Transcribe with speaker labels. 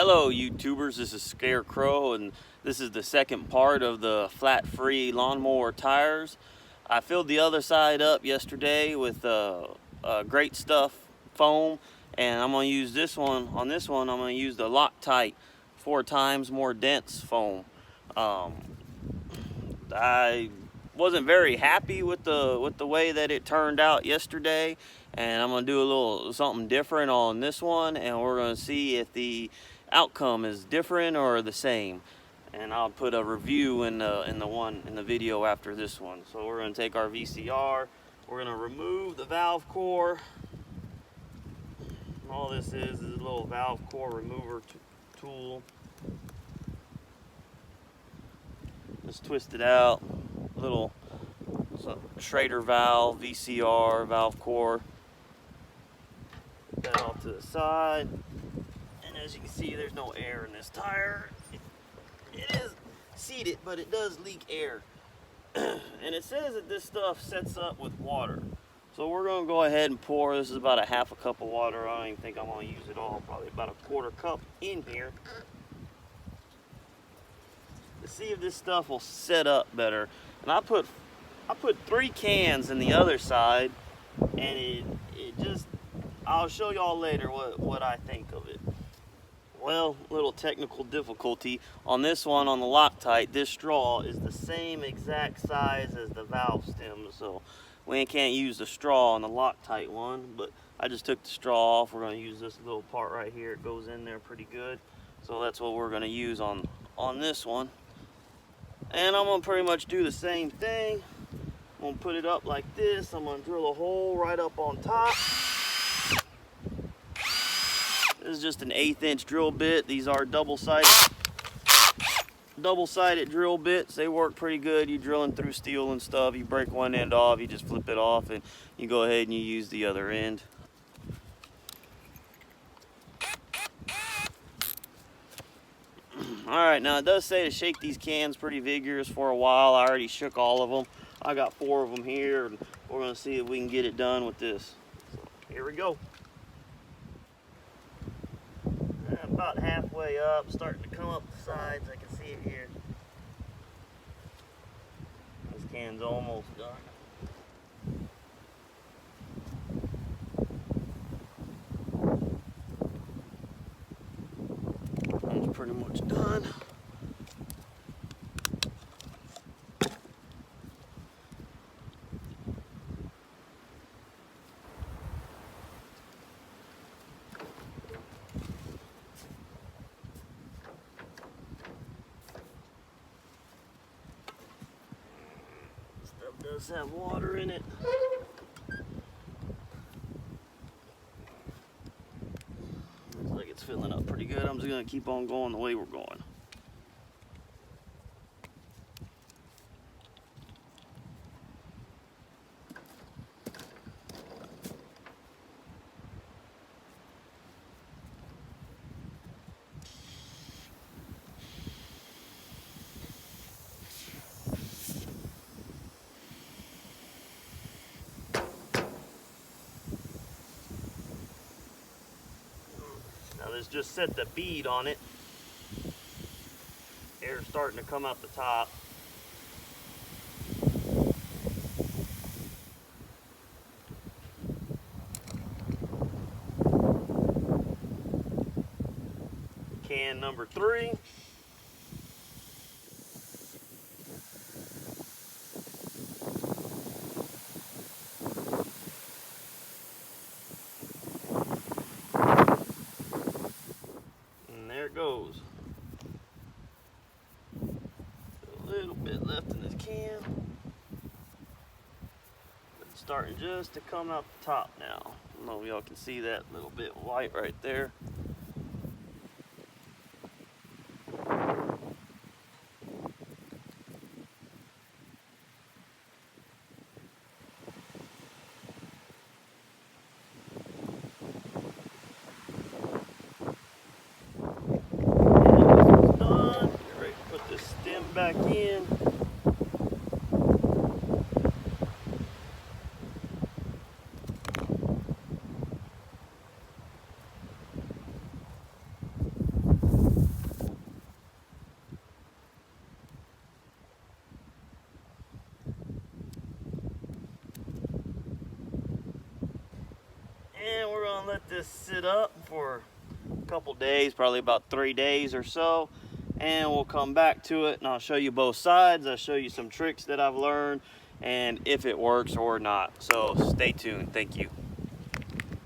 Speaker 1: Hello YouTubers, this is Scarecrow and this is the second part of the flat-free lawnmower tires. I filled the other side up yesterday with great stuff foam, and I'm going to use this one. On this one I'm going to use the Loctite 4 times more dense foam. I wasn't very happy with the way that it turned out yesterday, and I'm going to do a little something different on this one, and we're going to see if the outcome is different or the same. And I'll put a review in the video after this one. So we're going to take our VCR, we're going to remove the valve core. And all this is a little valve core remover tool. Just twist it out. Little Schrader valve, VCR, valve core. Put that off to the side. And as you can see, there's no air in this tire. It is seated, but it does leak air. And it says that this stuff sets up with water. So we're going to go ahead and pour. This is about a half a cup of water. I don't even think I'm going to use it all. Probably about a quarter cup in here. To see if this stuff will set up better. And I put 3 cans in the other side, and it just, I'll show y'all later what I think of it. Well, little technical difficulty. On this one, on the Loctite, this straw is the same exact size as the valve stem, so we can't use the straw on the Loctite one, but I just took the straw off. We're going to use this little part right here. It goes in there pretty good. So that's what we're going to use on this one. And I'm going to pretty much do the same thing. I'm going to put it up like this. I'm going to drill a hole right up on top. This is just an 1/8 inch drill bit. These are double-sided drill bits. They work pretty good. You're drilling through steel and stuff. You break one end off, you just flip it off, and you go ahead and you use the other end. Alright, now it does say to shake these cans pretty vigorous for a while. I already shook all of them. I got 4 of them here, and we're going to see if we can get it done with this. So, here we go. About halfway up, starting to come up the sides. I can see it here. This can's almost done. It's pretty much done. Stuff does have water in it. Looks like it's filling up pretty good. I'm just going to keep on going the way we're going. Now this just set the bead on it. Air's starting to come out the top. Can number 3. There it goes. A little bit left in this can. It's starting just to come out the top now. I don't know if y'all can see that little bit white right there. Back in. this sit up for a couple days, probably about 3 days or so, and we'll come back to it and I'll show you both sides. I'll show you some tricks that I've learned and if it works or not. So stay tuned. Thank you.